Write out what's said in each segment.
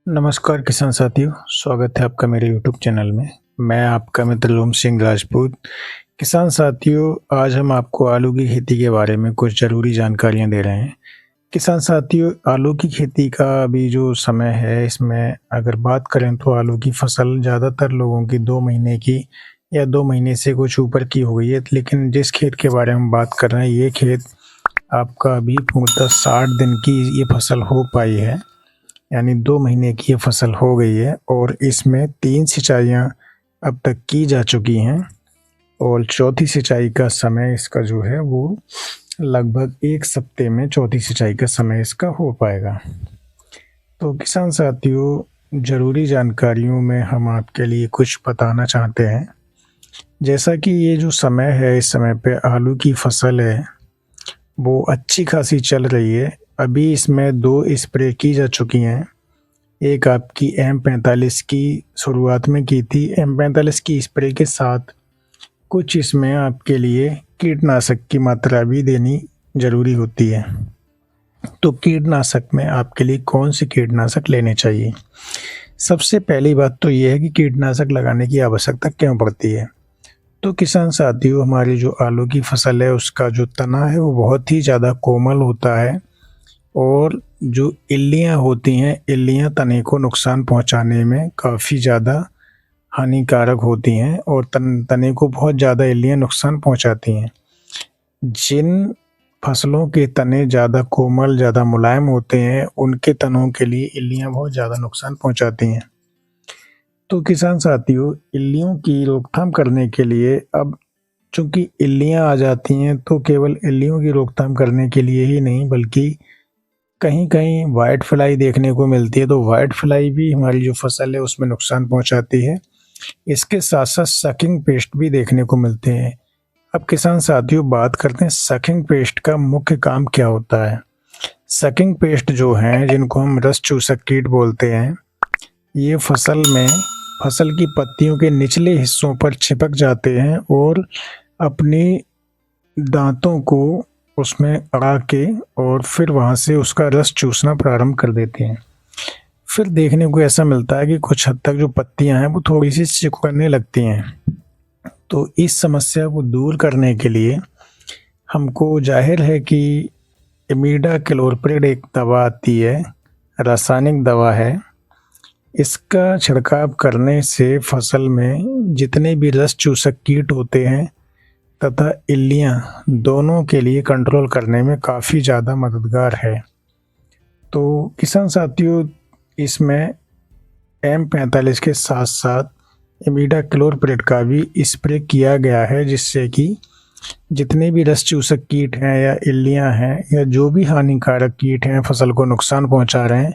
नमस्कार किसान साथियों, स्वागत है आपका मेरे यूट्यूब चैनल में। मैं आपका मित्र ओम सिंह राजपूत। किसान साथियों, आज हम आपको आलू की खेती के बारे में कुछ ज़रूरी जानकारियाँ दे रहे हैं। किसान साथियों, आलू की खेती का अभी जो समय है, इसमें अगर बात करें तो आलू की फसल ज़्यादातर लोगों की 2 महीने की या 2 महीने से कुछ ऊपर की हो गई है। लेकिन जिस खेत के बारे में बात कर रहे हैं, ये खेत आपका अभी पूर्णतः 60 दिन की ये फसल हो पाई है, यानी 2 महीने की ये फसल हो गई है और इसमें 3 सिंचाइयाँ अब तक की जा चुकी हैं और चौथी सिंचाई का समय इसका जो है वो लगभग 1 सप्ते में चौथी सिंचाई का समय इसका हो पाएगा। तो किसान साथियों, ज़रूरी जानकारियों में हम आपके लिए कुछ बताना चाहते हैं। जैसा कि ये जो समय है, इस समय पे आलू की फसल है वो अच्छी खासी चल रही है। अभी इसमें 2 स्प्रे की जा चुकी हैं। एक आपकी M45 की शुरुआत में की थी। M45 की स्प्रे के साथ कुछ इसमें आपके लिए कीटनाशक की मात्रा भी देनी ज़रूरी होती है। तो कीटनाशक में आपके लिए कौन से कीटनाशक लेने चाहिए? सबसे पहली बात तो ये है कि कीटनाशक लगाने की आवश्यकता क्यों पड़ती है। तो किसान साथियों, हमारी जो आलू की फसल है उसका जो तना है वो बहुत ही ज़्यादा कोमल होता है और जो इल्लियाँ होती हैं, इल्लियाँ तने को नुकसान पहुंचाने में काफ़ी ज़्यादा हानिकारक होती हैं और तने को बहुत ज़्यादा इल्लियाँ नुकसान पहुंचाती हैं। जिन फसलों के तने ज़्यादा कोमल, ज़्यादा मुलायम होते हैं, उनके तनों के लिए इल्लियाँ बहुत ज़्यादा नुकसान पहुंचाती हैं। तो किसान साथियों, इल्लियों की रोकथाम करने के लिए अब चूँकि इल्लियाँ आ जाती हैं, तो केवल इल्लियों की रोकथाम करने के लिए ही नहीं, बल्कि कहीं-कहीं व्हाइट फ्लाई देखने को मिलती है, तो व्हाइट फ्लाई भी हमारी जो फसल है उसमें नुकसान पहुंचाती है। इसके साथ-साथ सकिंग पेस्ट भी देखने को मिलते हैं। अब किसान साथियों, बात करते हैं सकिंग पेस्ट का मुख्य काम क्या होता है। सकिंग पेस्ट जो हैं, जिनको हम रस चूसक कीट बोलते हैं, ये फसल की पत्तियों के निचले हिस्सों पर चिपक जाते हैं और अपनी दांतों को उसमें अड़ा के और फिर वहाँ से उसका रस चूसना प्रारंभ कर देते हैं। फिर देखने को ऐसा मिलता है कि कुछ हद तक जो पत्तियां हैं वो थोड़ी सी सिकुड़ने लगती हैं। तो इस समस्या को दूर करने के लिए हमको जाहिर है कि इमिडाक्लोप्रिड एक दवा आती है, रासायनिक दवा है। इसका छिड़काव करने से फसल में जितने भी रस चूसक कीट होते हैं तथा इल्लियाँ, दोनों के लिए कंट्रोल करने में काफ़ी ज़्यादा मददगार है। तो किसान साथियों, इसमें M45 के साथ साथ इमिडाक्लोप्रिड का भी स्प्रे किया गया है, जिससे कि जितने भी रस चूसक कीट हैं या इल्लियाँ हैं या जो भी हानिकारक कीट हैं फसल को नुकसान पहुंचा रहे हैं,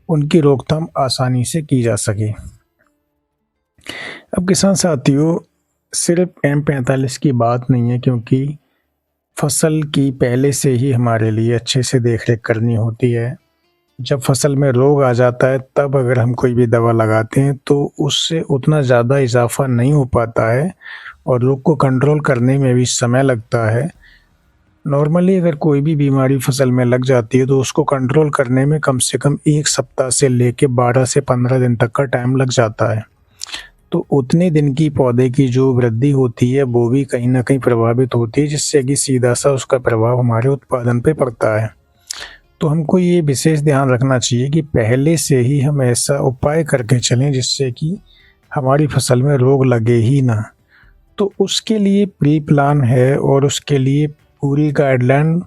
उनकी रोकथाम आसानी से की जा सके। अब किसान साथियों, सिर्फ M45 की बात नहीं है, क्योंकि फसल की पहले से ही हमारे लिए अच्छे से देखरेख करनी होती है। जब फसल में रोग आ जाता है तब अगर हम कोई भी दवा लगाते हैं तो उससे उतना ज़्यादा इजाफा नहीं हो पाता है और रोग को कंट्रोल करने में भी समय लगता है। नॉर्मली अगर कोई भी बीमारी फसल में लग जाती है तो उसको कंट्रोल करने में कम से कम 1 सप्ताह से लेके 12 से 15 दिन तक का टाइम लग जाता है। तो उतने दिन की पौधे की जो वृद्धि होती है वो भी कहीं ना कहीं प्रभावित होती है, जिससे कि सीधा सा उसका प्रभाव हमारे उत्पादन पे पड़ता है। तो हमको ये विशेष ध्यान रखना चाहिए कि पहले से ही हम ऐसा उपाय करके चलें जिससे कि हमारी फसल में रोग लगे ही ना। तो उसके लिए प्री प्लान है और उसके लिए पूरी गाइडलाइन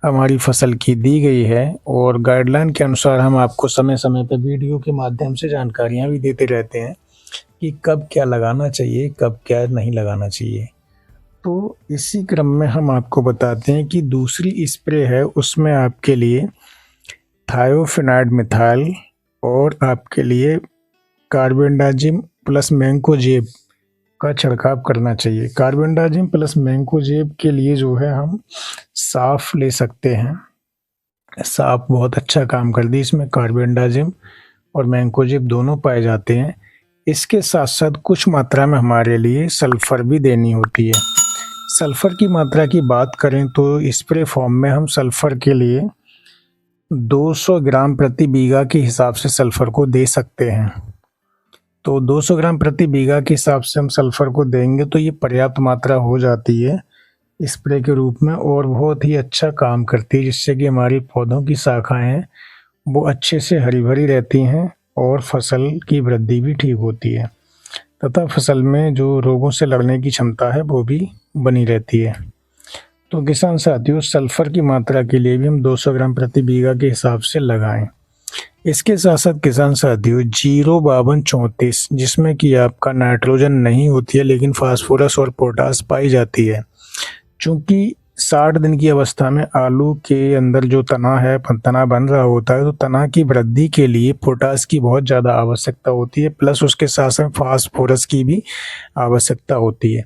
हमारी फसल की दी गई है और गाइडलाइन के अनुसार हम आपको समय समय पर वीडियो के माध्यम से जानकारियाँ भी देते रहते हैं कि कब क्या लगाना चाहिए, कब क्या नहीं लगाना चाहिए। तो इसी क्रम में हम आपको बताते हैं कि दूसरी स्प्रे है, उसमें आपके लिए थायोफिनाइड मिथाइल और आपके लिए कार्बेंडाजिम प्लस मैंकोजेब का छिड़काव करना चाहिए। कार्बेंडाजिम प्लस मैंकोजेब के लिए जो है हम साफ ले सकते हैं। साफ बहुत अच्छा काम कर दी, इसमें कार्बेंडाजिम और मैंकोजेब दोनों पाए जाते हैं। इसके साथ साथ कुछ मात्रा में हमारे लिए सल्फ़र भी देनी होती है। सल्फ़र की मात्रा की बात करें तो स्प्रे फॉर्म में हम सल्फ़र के लिए 200 ग्राम प्रति बीघा के हिसाब से सल्फर को दे सकते हैं। तो 200 ग्राम प्रति बीघा के हिसाब से हम सल्फर को देंगे तो ये पर्याप्त मात्रा हो जाती है स्प्रे के रूप में, और बहुत ही अच्छा काम करती है, जिससे कि हमारी पौधों की शाखाएं हैं वो अच्छे से हरी भरी रहती हैं और फसल की वृद्धि भी ठीक होती है तथा फसल में जो रोगों से लड़ने की क्षमता है वो भी बनी रहती है। तो किसान साथियों, सल्फर की मात्रा के लिए भी हम 200 ग्राम प्रति बीघा के हिसाब से लगाएं। इसके साथ साथ किसान साथियों 05234 जिसमें कि आपका नाइट्रोजन नहीं होती है लेकिन फास्फोरस और पोटास पाई जाती है। चूँकि 60 दिन की अवस्था में आलू के अंदर जो तना है, तना बन रहा होता है, तो तना की वृद्धि के लिए पोटास की बहुत ज़्यादा आवश्यकता होती है, प्लस उसके साथ साथ फास्फोरस की भी आवश्यकता होती है।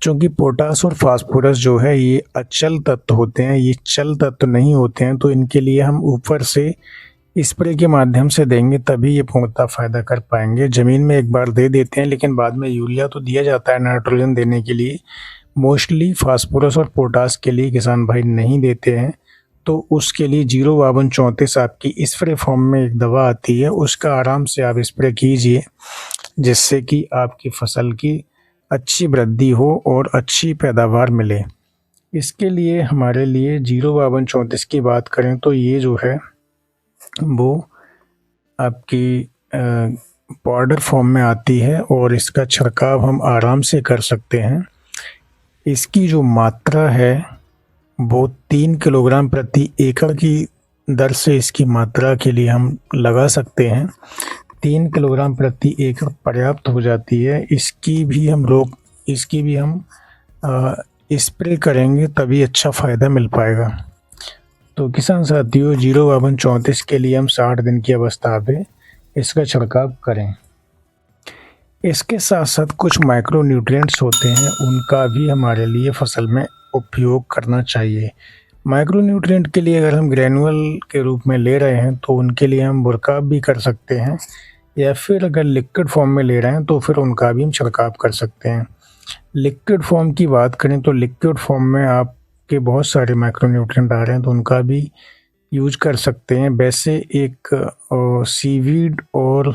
चूँकि पोटास और फास्फोरस जो है ये अचल तत्व होते हैं, ये चल तत्व नहीं होते हैं, तो इनके लिए हम ऊपर से स्प्रे के माध्यम से देंगे तभी ये पूर्णतः फायदा कर पाएंगे। ज़मीन में एक बार दे देते हैं लेकिन बाद में यूरिया तो दिया जाता है नाइट्रोजन देने के लिए, मोस्टली फास्फोरस और पोटास के लिए किसान भाई नहीं देते हैं। तो उसके लिए 05234 आपकी स्प्रे फॉर्म में एक दवा आती है, उसका आराम से आप स्प्रे कीजिए जिससे कि आपकी फसल की अच्छी वृद्धि हो और अच्छी पैदावार मिले। इसके लिए हमारे लिए 05234 की बात करें तो ये जो है वो आपकी पाउडर फॉर्म में आती है और इसका छिड़काव हम आराम से कर सकते हैं। इसकी जो मात्रा है वो 3 किलोग्राम प्रति एकड़ की दर से इसकी मात्रा के लिए हम लगा सकते हैं। 3 किलोग्राम प्रति एकड़ पर्याप्त हो जाती है। इसकी भी हम स्प्रे करेंगे तभी अच्छा फ़ायदा मिल पाएगा। तो किसान साथियों 05234 के लिए हम 60 दिन की अवस्था पे इसका छिड़काव करें। इसके साथ साथ कुछ माइक्रो न्यूट्रिएंट्स होते हैं, उनका भी हमारे लिए फसल में उपयोग करना चाहिए। माइक्रो न्यूट्रिएंट के लिए अगर हम ग्रैनुअल के रूप में ले रहे हैं तो उनके लिए हम बुरकाव भी कर सकते हैं, या फिर अगर लिक्विड फॉर्म में ले रहे हैं तो फिर उनका भी हम छिड़काव कर सकते हैं। लिक्विड फॉर्म की बात करें तो लिक्विड फॉर्म में आपके बहुत सारे माइक्रो न्यूट्रिएंट आ रहे हैं तो उनका भी यूज कर सकते हैं। वैसे एक सीवीड और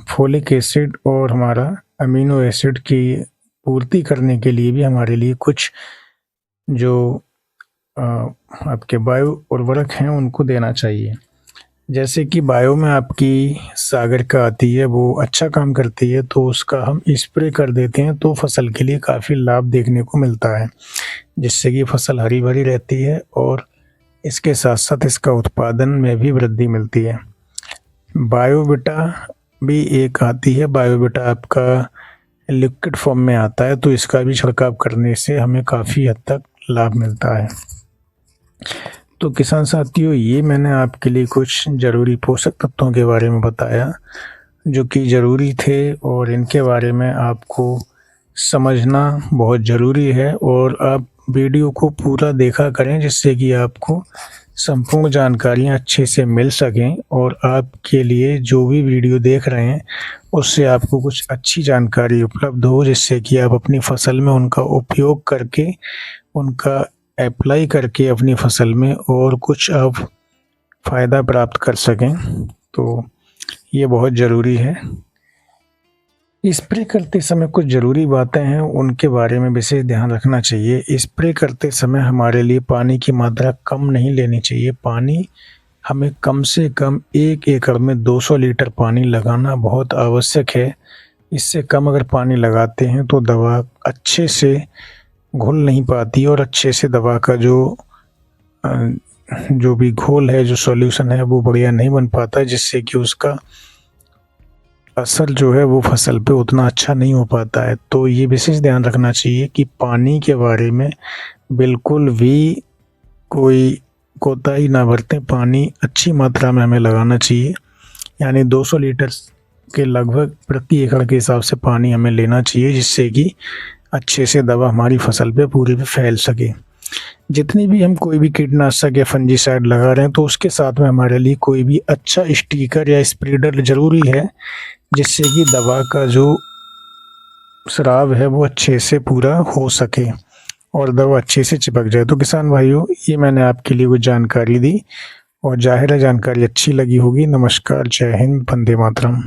फोलिक एसिड और हमारा अमीनो एसिड की पूर्ति करने के लिए भी हमारे लिए कुछ जो आपके बायो उर्वरक हैं उनको देना चाहिए। जैसे कि बायो में आपकी सागर का आती है, वो अच्छा काम करती है, तो उसका हम स्प्रे कर देते हैं तो फसल के लिए काफ़ी लाभ देखने को मिलता है, जिससे कि फसल हरी भरी रहती है और इसके साथ साथ इसका उत्पादन में भी वृद्धि मिलती है। बायोविटा भी एक आती है, बायोविटा आपका लिक्विड फॉर्म में आता है, तो इसका भी छिड़काव करने से हमें काफ़ी हद तक लाभ मिलता है। तो किसान साथियों, ये मैंने आपके लिए कुछ ज़रूरी पोषक तत्वों के बारे में बताया जो कि ज़रूरी थे और इनके बारे में आपको समझना बहुत ज़रूरी है, और आप वीडियो को पूरा देखा करें जिससे कि आपको संपूर्ण जानकारियाँ अच्छे से मिल सकें और आपके लिए जो भी वीडियो देख रहे हैं उससे आपको कुछ अच्छी जानकारी उपलब्ध हो, जिससे कि आप अपनी फसल में उनका उपयोग करके, उनका अप्लाई करके अपनी फसल में और कुछ आप फ़ायदा प्राप्त कर सकें। तो ये बहुत ज़रूरी है। स्प्रे करते समय कुछ ज़रूरी बातें हैं, उनके बारे में विशेष ध्यान रखना चाहिए। स्प्रे करते समय हमारे लिए पानी की मात्रा कम नहीं लेनी चाहिए। पानी हमें कम से कम 1 एकड़ में 200 लीटर पानी लगाना बहुत आवश्यक है। इससे कम अगर पानी लगाते हैं तो दवा अच्छे से घुल नहीं पाती और अच्छे से दवा का जो भी घोल है, जो सॉल्यूशन है, वो बढ़िया नहीं बन पाता है, जिससे कि उसका असर जो है वो फसल पे उतना अच्छा नहीं हो पाता है। तो ये विशेष ध्यान रखना चाहिए कि पानी के बारे में बिल्कुल भी कोई कोताही ना बरतें। पानी अच्छी मात्रा में हमें लगाना चाहिए, यानी 200 लीटर के लगभग प्रति एकड़ के हिसाब से पानी हमें लेना चाहिए, जिससे कि अच्छे से दवा हमारी फसल पे पूरी पे फैल सके। जितनी भी हम कोई भी कीटनाशक या फंजीसाइड लगा रहे हैं तो उसके साथ में हमारे लिए कोई भी अच्छा स्टिकर या स्प्रेडर ज़रूरी है, जिससे कि दवा का जो स्राव है वो अच्छे से पूरा हो सके और दवा अच्छे से चिपक जाए। तो किसान भाइयों, ये मैंने आपके लिए कुछ जानकारी दी और ज़ाहिर है जानकारी अच्छी लगी होगी। नमस्कार, जय हिंद, वंदे मातरम।